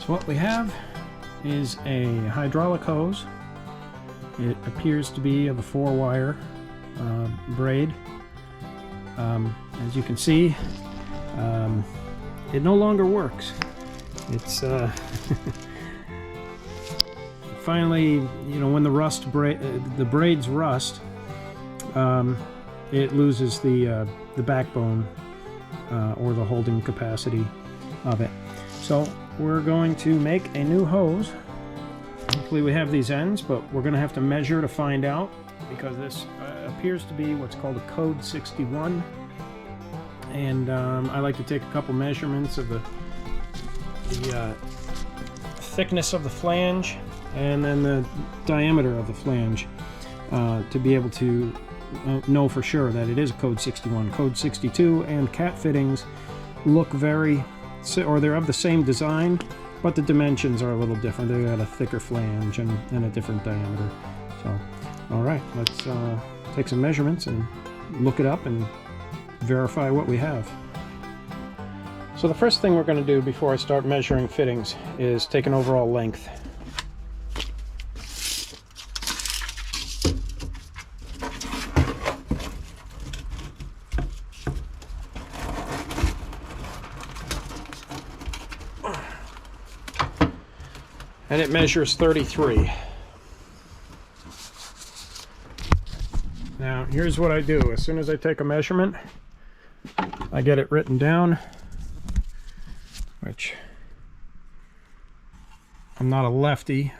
So what we have is a hydraulic hose. It appears to be of a 4-wire braid. As you can see, it no longer works. It's finally, you know, when the braids rust, it loses the backbone or the holding capacity of it. So we're going to make a new hose. Hopefully we have these ends, but we're going to have to measure to find out, because this appears to be what's called a code 61. And I like to take a couple measurements of the thickness of the flange and then the diameter of the flange to be able to know for sure that it is a code 61. Code 62 and cat fittings look or they're of the same design, but the dimensions are a little different. They've got a thicker flange and a different diameter. So, all right, let's take some measurements and look it up and verify what we have. So the first thing we're going to do before I start measuring fittings is take an overall length. And it measures 33. Now, here's what I do. As soon as I take a measurement, I get it written down, which I'm not a lefty,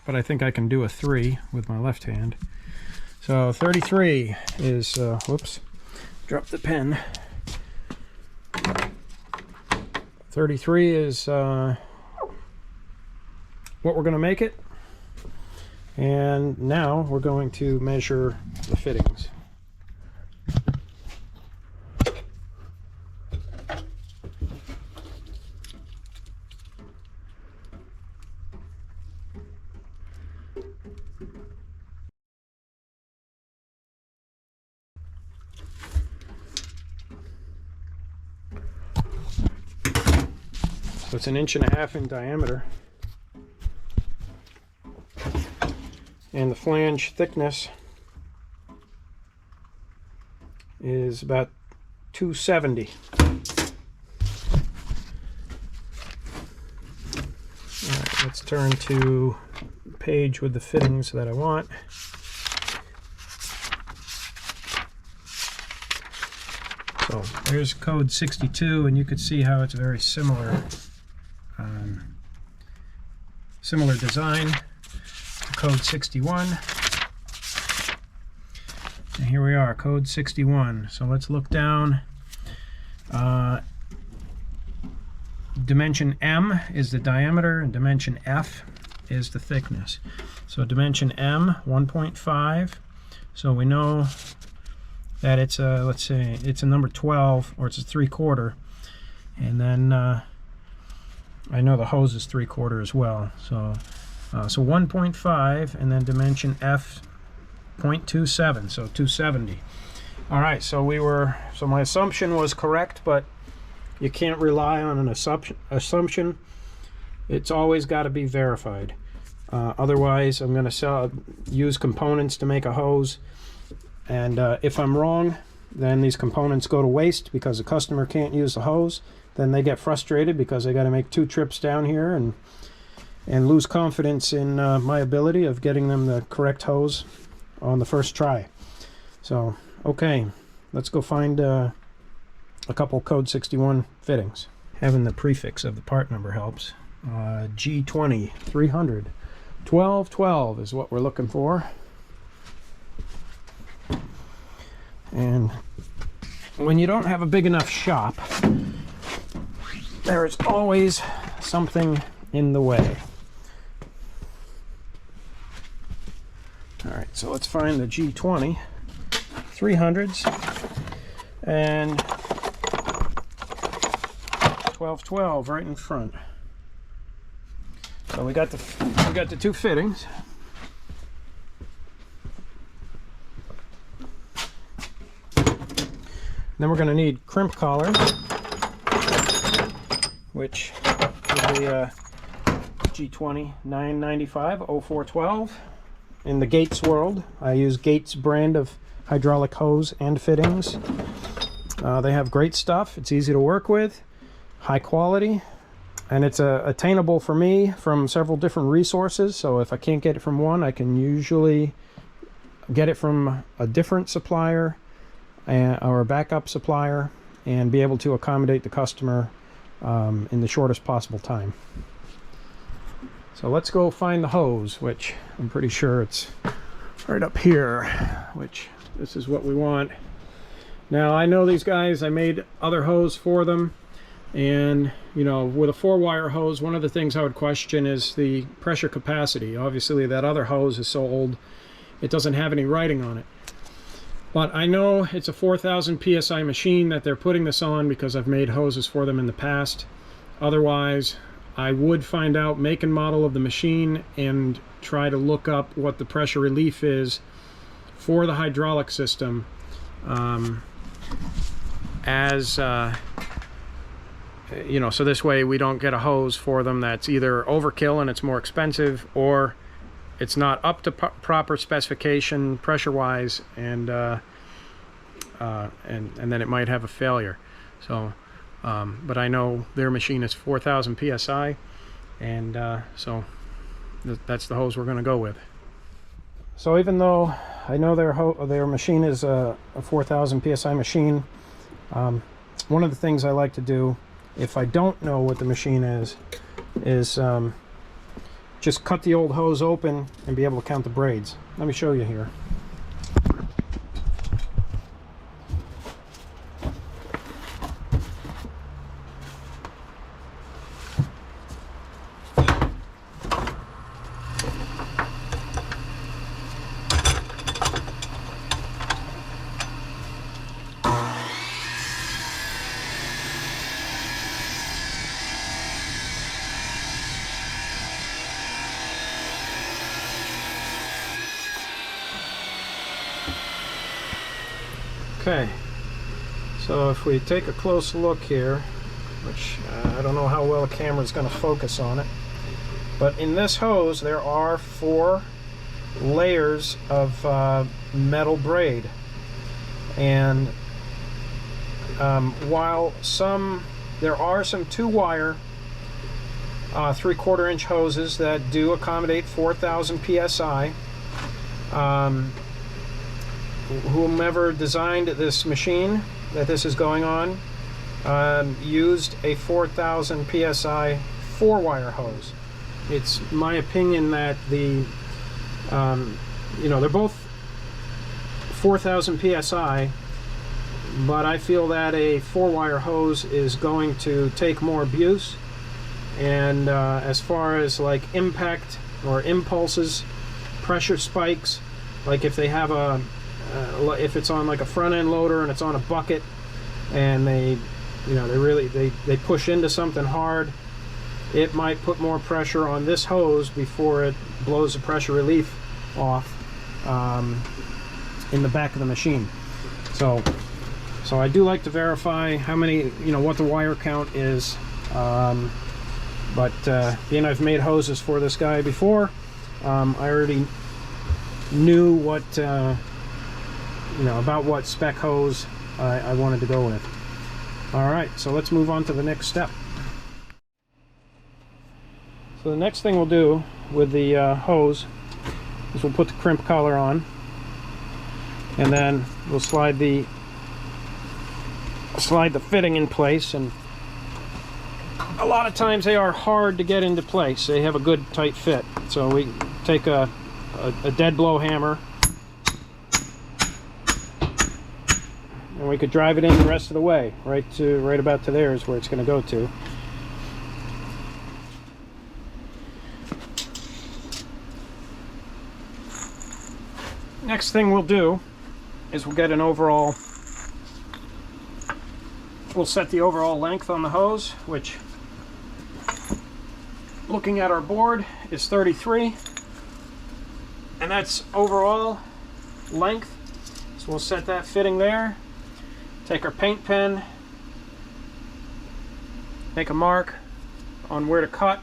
but I think I can do a 3 with my left hand. So 33 is, whoops, dropped the pen. 33 is what we're going to make it. And now we're going to measure the fittings. So it's 1.5 inches in diameter. And the flange thickness is about 270. All right, let's turn to the page with the fittings that I want. So there's code 62, and you can see how it's very similar, similar design. Code 61, and here we are, code 61. So let's look down. Dimension M is the diameter and dimension F is the thickness. So dimension M, 1.5. So we know that it's a, let's say it's a number 12, or it's a 3/4, and then I know the hose is 3/4 as well. So 1.5, and then dimension F 0.27, so 270. All right, so my assumption was correct, but you can't rely on an assumption. It's always got to be verified. Otherwise, I'm going to use components to make a hose, and if I'm wrong, then these components go to waste because the customer can't use the hose. Then they get frustrated because they got to make 2 trips down here and lose confidence in my ability of getting them the correct hose on the first try. So, okay, let's go find a couple code 61 fittings. Having the prefix of the part number helps. G20995-0412 is what we're looking for. And when you don't have a big enough shop, there is always something in the way. All right, so let's find the G20 300s and 1212 right in front. So we got the 2 fittings. Then we're going to need crimp collars, which is the G20995-0412. In the Gates world, I use Gates brand of hydraulic hose and fittings. They have great stuff. It's easy to work with, high quality, and it's attainable for me from several different resources. So if I can't get it from one, I can usually get it from a different supplier or a backup supplier and be able to accommodate the customer in the shortest possible time. So let's go find the hose, which I'm pretty sure it's right up here, which this is what we want. Now I know these guys, I made other hose for them, and you know, with a 4-wire hose, one of the things I would question is the pressure capacity. Obviously that other hose is so old it doesn't have any writing on it, but I know it's a 4,000 psi machine that they're putting this on because I've made hoses for them in the past. Otherwise I would find out make and model of the machine and try to look up what the pressure relief is for the hydraulic system, you know, so this way we don't get a hose for them that's either overkill and it's more expensive, or it's not up to proper specification pressure wise, and then it might have a failure. So but I know their machine is 4,000 psi, and so that's the hose we're going to go with. So even though I know their machine is a 4,000 psi machine, one of the things I like to do if I don't know what the machine is just cut the old hose open and be able to count the braids. Let me show you here. Okay, so if we take a close look here, which I don't know how well the camera is going to focus on it, but in this hose there are 4 layers of metal braid, and while there are some 2-wire 3/4 inch hoses that do accommodate 4,000 psi, whomever designed this machine that this is going on used a 4,000 psi 4-wire hose. It's my opinion that the you know, they're both 4,000 psi, but I feel that a 4-wire hose is going to take more abuse, and as far as like impact or impulses, pressure spikes, like if they have a if it's on like a front end loader and it's on a bucket and they push into something hard, it might put more pressure on this hose before it blows the pressure relief off in the back of the machine. So I do like to verify how many, you know, what the wire count is, but being I've made hoses for this guy before, I already knew what you know, about what spec hose I wanted to go with. Alright, so let's move on to the next step. So the next thing we'll do with the hose is we'll put the crimp collar on, and then we'll slide the fitting in place, and a lot of times they are hard to get into place. They have a good tight fit, so we take a dead blow hammer and we could drive it in the rest of the way, right about to there is where it's going to go to. Next thing we'll do is we'll get an overall, we'll set the overall length on the hose, which, looking at our board, is 33, and that's overall length. So we'll set that fitting there. Take our paint pen, make a mark on where to cut,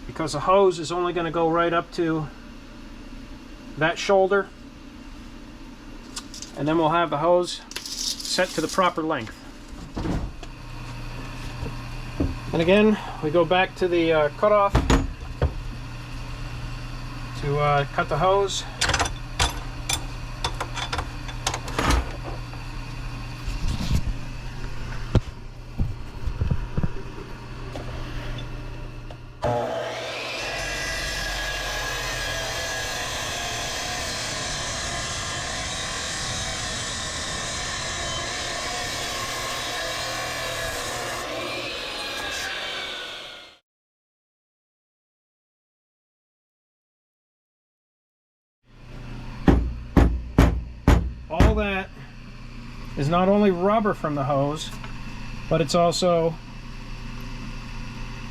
because the hose is only going to go right up to that shoulder, and then we'll have the hose set to the proper length. And again, we go back to the cutoff to cut the hose. All that is not only rubber from the hose, but it's also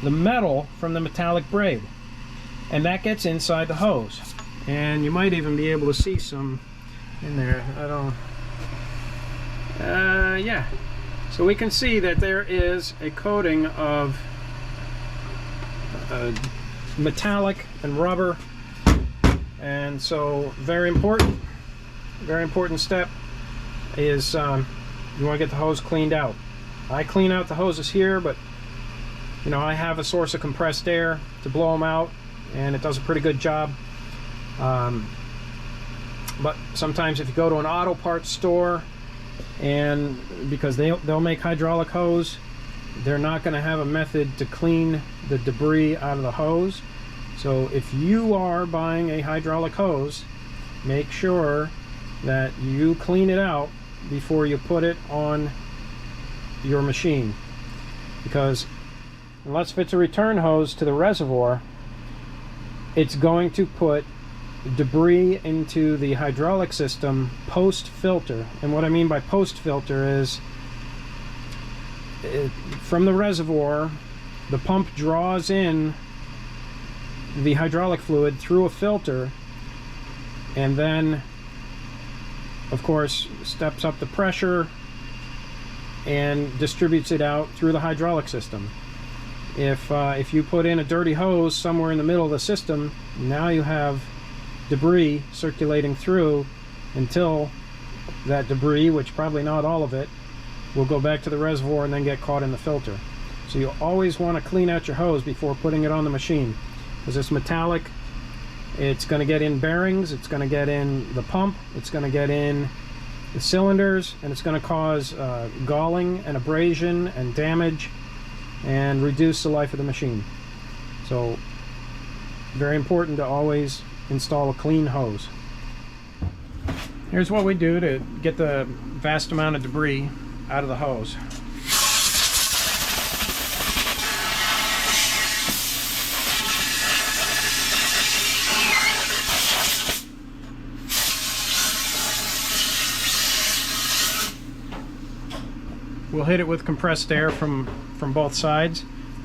the metal from the metallic braid, and that gets inside the hose. And you might even be able to see some in there. I don't yeah, so we can see that there is a coating of metallic and rubber, and so very important step is you want to get the hose cleaned out. I clean out the hoses here, but you know, I have a source of compressed air to blow them out, and it does a pretty good job. But sometimes if you go to an auto parts store, and because they'll make hydraulic hose, they're not going to have a method to clean the debris out of the hose. So if you are buying a hydraulic hose, make sure that you clean it out before you put it on your machine, because unless if it's a return hose to the reservoir, it's going to put debris into the hydraulic system post filter. And what I mean by post filter is from the reservoir, the pump draws in the hydraulic fluid through a filter, and then of course steps up the pressure and distributes it out through the hydraulic system. If you put in a dirty hose somewhere in the middle of the system, now you have debris circulating through until that debris, which probably not all of it, will go back to the reservoir and then get caught in the filter. So you always want to clean out your hose before putting it on the machine, because it's metallic. It's going to get in bearings, it's going to get in the pump, it's going to get in the cylinders, and it's going to cause galling and abrasion and damage and reduce the life of the machine. So very important to always install a clean hose. Here's what we do to get the vast amount of debris out of the hose. We'll hit it with compressed air from both sides,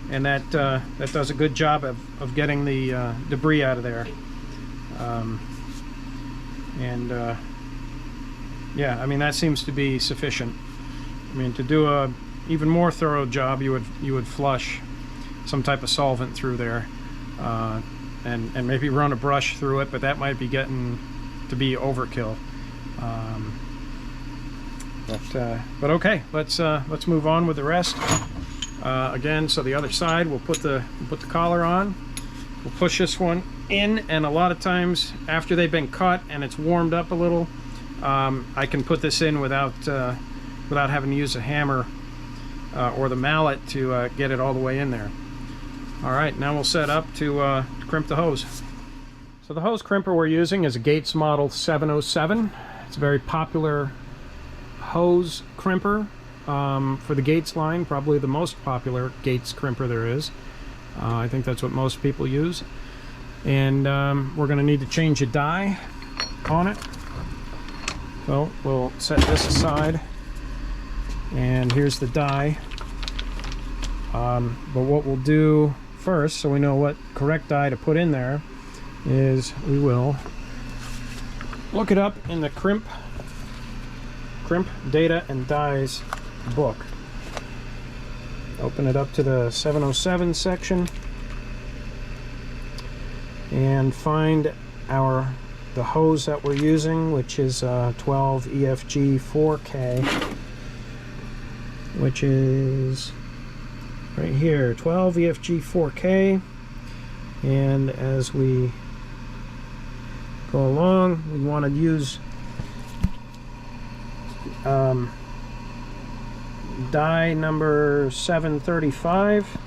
and that does a good job of getting the debris out of there. Yeah, I mean, that seems to be sufficient. I mean, to do a even more thorough job, you would flush some type of solvent through there, and maybe run a brush through it, but that might be getting to be overkill. But okay, let's move on with the rest. Again, so the other side, we'll put the collar on. We'll push this one in, and a lot of times after they've been cut and it's warmed up a little, I can put this in without having to use a hammer or the mallet to get it all the way in there. All right, now we'll set up to crimp the hose. So the hose crimper we're using is a Gates model 707. It's a very popular hose crimper for the Gates line, probably the most popular Gates crimper there is. I think that's what most people use. And we're going to need to change a die on it. So we'll set this aside, and here's the die. But what we'll do first, so we know what correct die to put in there, is we will look it up in the Crimp Data and Dies book. Open it up to the 707 section, and find the hose that we're using, which is 12 EFG 4K, which is right here, 12 EFG 4K. And as we go along, we want to use die number 735,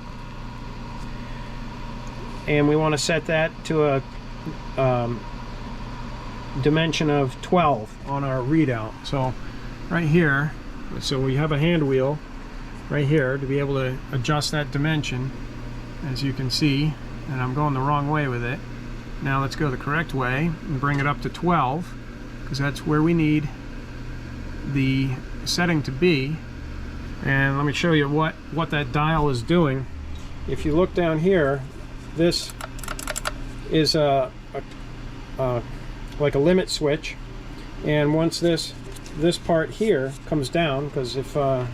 and we want to set that to a dimension of 12 on our readout. So right here, so we have a hand wheel right here to be able to adjust that dimension, as you can see, and I'm going the wrong way with it. Now let's go the correct way and bring it up to 12, because that's where we need the setting to be. And let me show you what that dial is doing. If you look down here, this is like a limit switch, and once this part here comes down, because if I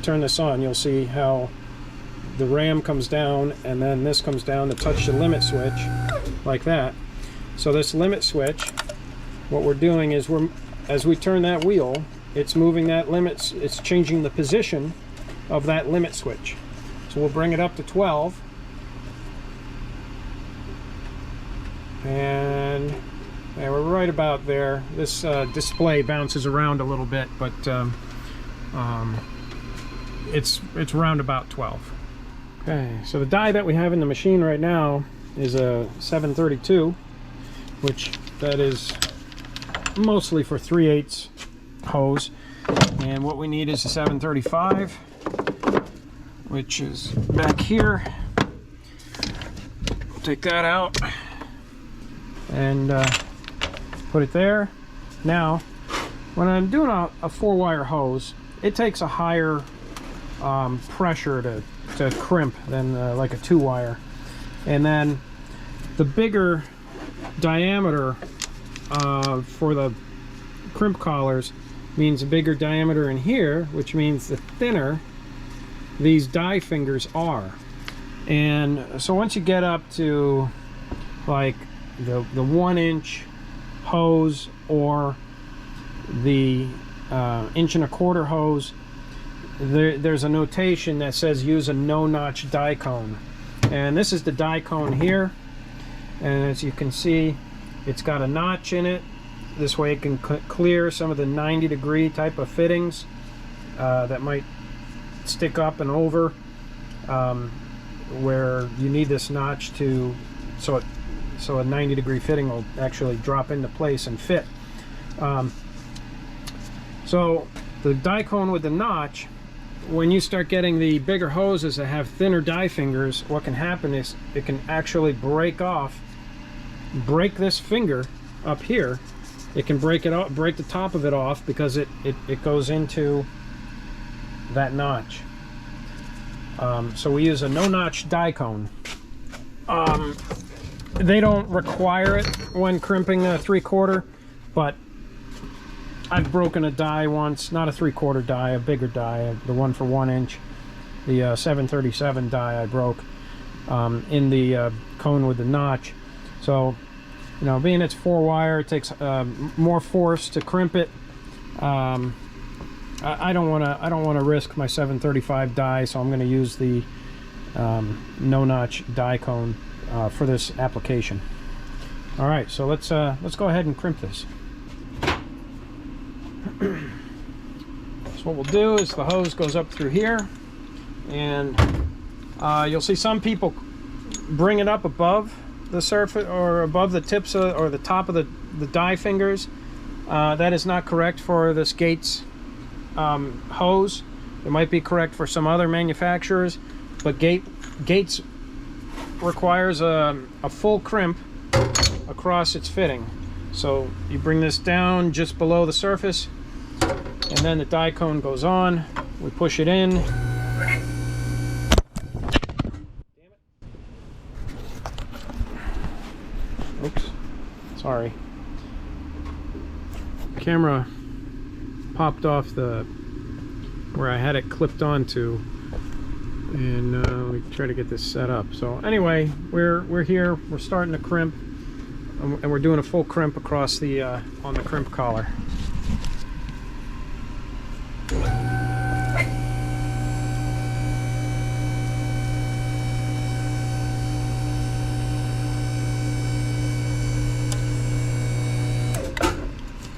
turn this on, you'll see how the RAM comes down and then this comes down to touch the limit switch like that. So this limit switch, what we're doing is as we turn that wheel, it's moving that limit, it's changing the position of that limit switch. So we'll bring it up to 12, and we're right about there. This display bounces around a little bit, but it's around about 12. Okay, so the die that we have in the machine right now is a 732, which that is mostly for 3/8 hose, and what we need is a 735, which is back here. We'll take that out and put it there. Now, when I'm doing a 4-wire hose, it takes a higher pressure to crimp than like a 2-wire, and then the bigger diameter for the crimp collars means a bigger diameter in here, which means the thinner these die fingers are. And so once you get up to like the 1-inch hose or the 1.25-inch hose, there's a notation that says use a no-notch die cone, and this is the die cone here, and as you can see, it's got a notch in it. This way it can clear some of the 90-degree type of fittings that might stick up and over, where you need this notch to so a 90-degree fitting will actually drop into place and fit. So the die cone with the notch, when you start getting the bigger hoses that have thinner die fingers, what can happen is it can actually break this finger up here. It can break it off, break the top of it off, because it goes into that notch. So we use a no-notch die cone. They don't require it when crimping a 3/4, but I've broken a die once, not a 3/4 die, a bigger die, the one for 1 inch, the 737 die I broke in the cone with the notch. So, you know, being it's 4-wire, it takes more force to crimp it. I don't want to risk my 735 die, so I'm going to use the no-notch die cone for this application. All right, so let's go ahead and crimp this. So what we'll do is the hose goes up through here, and you'll see some people bring it up above the surface or above the tips or the top of the die fingers. That is not correct for this Gates hose. It might be correct for some other manufacturers, but Gates requires a full crimp across its fitting. So you bring this down just below the surface, and then the die cone goes on. We push it in. Oops, sorry. The camera popped off where I had it clipped onto And let me try to get this set up. So anyway, we're here. We're starting to crimp, and we're doing a full crimp across the on the crimp collar.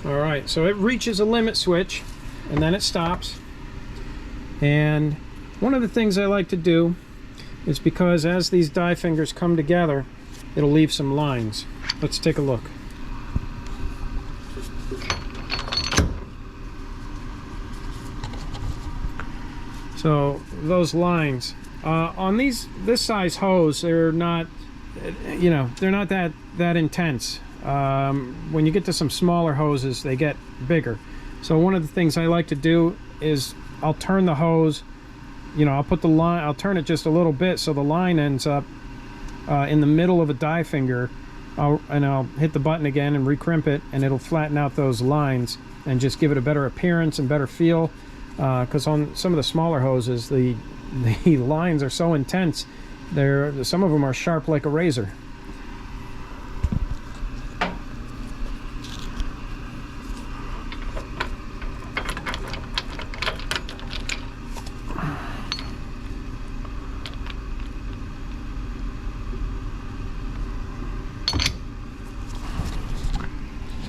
All right, so it reaches a limit switch, and then it stops. And one of the things I like to do is, because as these die fingers come together, it'll leave some lines. Let's take a look. So those lines on this size hose, they're not, you know, they're not that intense. When you get to some smaller hoses, they get bigger. So one of the things I like to do is I'll turn the hose, you know, I'll put the line, I'll turn it just a little bit so the line ends up in the middle of a die finger, and I'll hit the button again and recrimp it, and it'll flatten out those lines and just give it a better appearance and better feel. Because on some of the smaller hoses, the lines are so intense, some of them are sharp like a razor.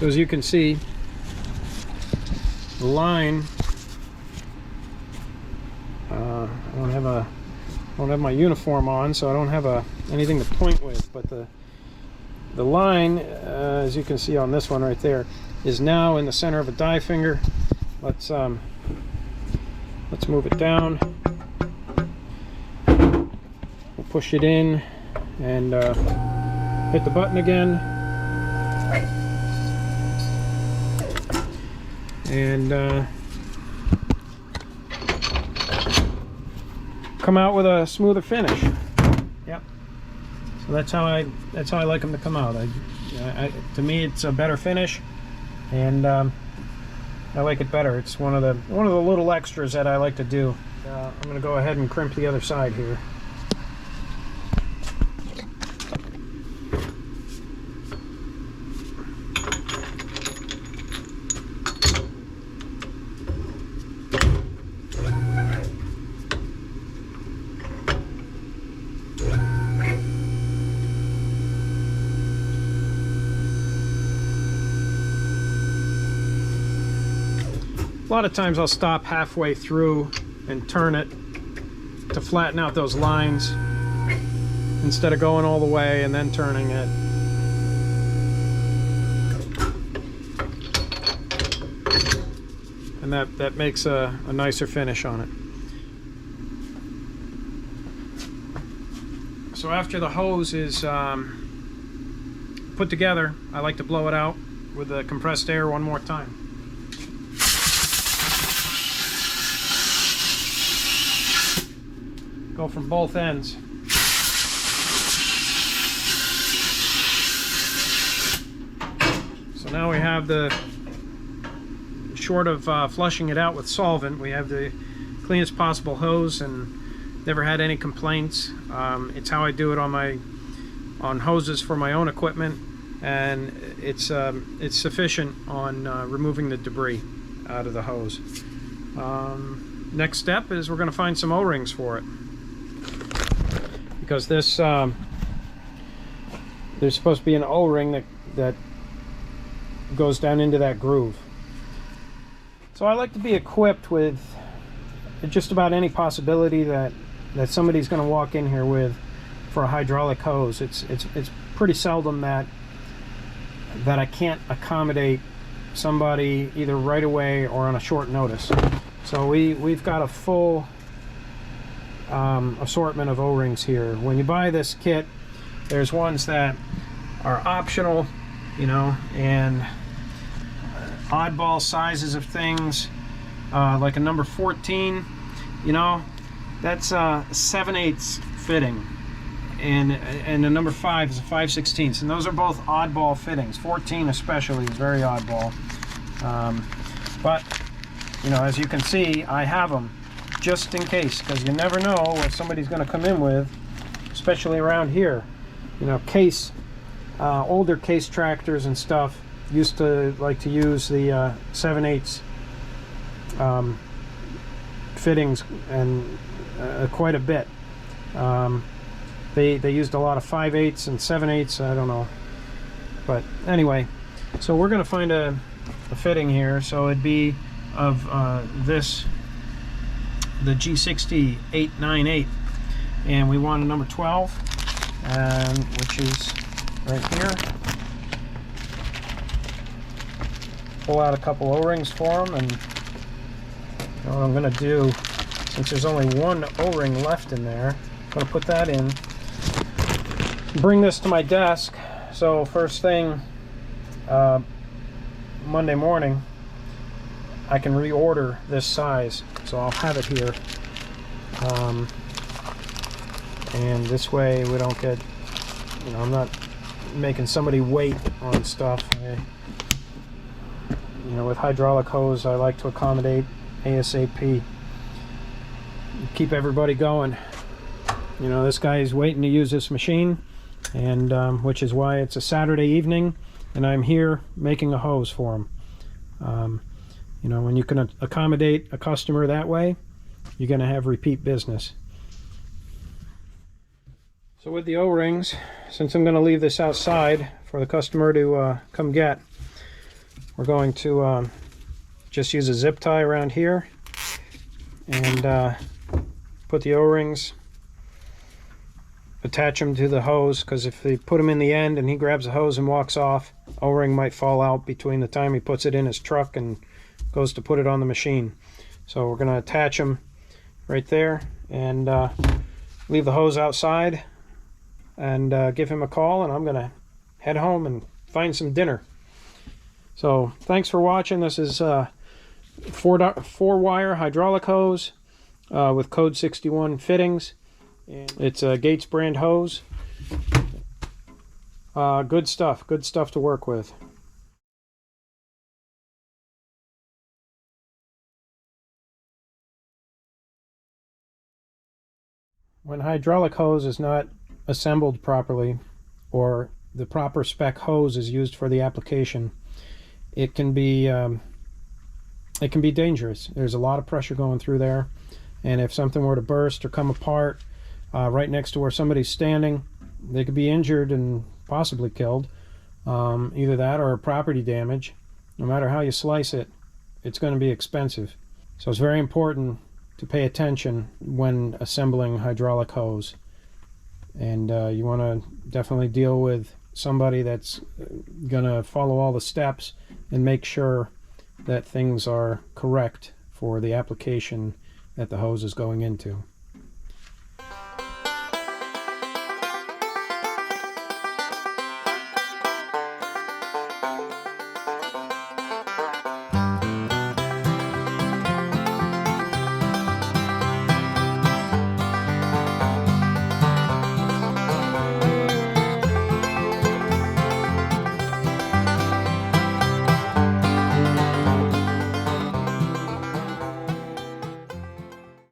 So as you can see, the line, I don't have my uniform on, so I don't have anything to point with, but the line, as you can see on this one right there, is now in the center of a die finger. Let's move it down. We'll push it in and hit the button again. And come out with a smoother finish. Yep. So that's how I like them to come out. To me, it's a better finish, and I like it better. It's one of the little extras that I like to do. I'm going to go ahead and crimp the other side here. A lot of times I'll stop halfway through and turn it to flatten out those lines instead of going all the way and then turning it. And that makes a nicer finish on it. So after the hose is put together, I like to blow it out with the compressed air one more time. Go from both ends. So now we have short of flushing it out with solvent, we have the cleanest possible hose, and never had any complaints. It's how I do it on hoses for my own equipment, and it's sufficient on removing the debris out of the hose. Next step is we're going to find some O-rings for it, because this there's supposed to be an O-ring that goes down into that groove. So I like to be equipped with just about any possibility that somebody's going to walk in here with for a hydraulic hose. It's pretty seldom that I can't accommodate somebody either right away or on a short notice. So we've got a full assortment of O-rings here. When you buy this kit, there's ones that are optional, you know, and oddball sizes of things, like a number 14, you know, that's a 7/8 fitting, and a number 5 is a 5/16, and those are both oddball fittings. 14 especially is very oddball, but you know, as you can see, I have them. just in case, because you never know what somebody's going to come in with, especially around here. You know, older case tractors and stuff used to like to use the 7/8 fittings, and quite a bit. They used a lot of 5/8 and 7/8, I don't know. But anyway, so we're going to find a fitting here. So it'd be of the G60898, and we want a number 12, which is right here. Pull out a couple O-rings for them, and what I'm going to do, since there's only one O-ring left in there, I'm going to put that in, bring this to my desk, so first thing Monday morning I can reorder this size, so I'll have it here, and this way we don't get, you know, I'm not making somebody wait on stuff. You know, with hydraulic hose I like to accommodate ASAP, keep everybody going. You know, this guy is waiting to use this machine, and which is why it's a Saturday evening and I'm here making a hose for him. You know, when you can accommodate a customer that way, you're going to have repeat business. So with the O-rings, since I'm going to leave this outside for the customer to come get, we're going to just use a zip tie around here and put the O-rings, attach them to the hose, because if they put them in the end and he grabs the hose and walks off, O-ring might fall out between the time he puts it in his truck and goes to put it on the machine. So we're going to attach them right there and leave the hose outside and give him a call, and I'm going to head home and find some dinner. So thanks for watching. This is 4-wire hydraulic hose with code 61 fittings. It's a Gates brand hose. Good stuff to work with. When hydraulic hose is not assembled properly, or the proper spec hose is used for the application, it can be dangerous. There's a lot of pressure going through there, and if something were to burst or come apart right next to where somebody's standing, they could be injured and possibly killed. Either that or property damage. No matter how you slice it, it's going to be expensive. So it's very important to pay attention when assembling hydraulic hose, and you want to definitely deal with somebody that's gonna follow all the steps and make sure that things are correct for the application that the hose is going into.